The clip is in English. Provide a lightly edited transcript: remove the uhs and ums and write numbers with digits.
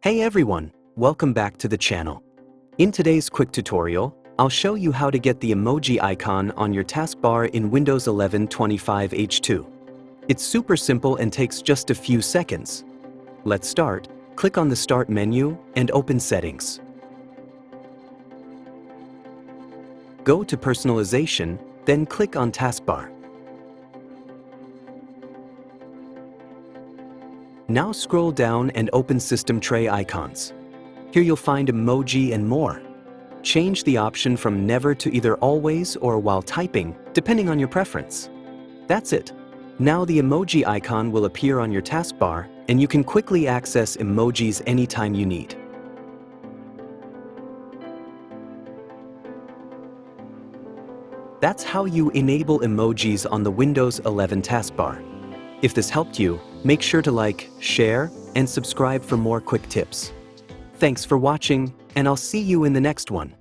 Hey everyone, welcome back to the channel. In today's quick tutorial, I'll show you how to get the emoji icon on your taskbar in Windows 11 25H2. It's super simple and takes just a few seconds. Let's start. Click on the Start menu and open Settings. Go to Personalization, then click on Taskbar. Now scroll down and open System Tray icons. Here you'll find Emoji and More. Change the option from Never to either Always or While typing, depending on your preference. That's it. Now the emoji icon will appear on your taskbar, and you can quickly access emojis anytime you need. That's how you enable emojis on the Windows 11 taskbar. If this helped you, make sure to like, share, and subscribe for more quick tips. Thanks for watching, and I'll see you in the next one.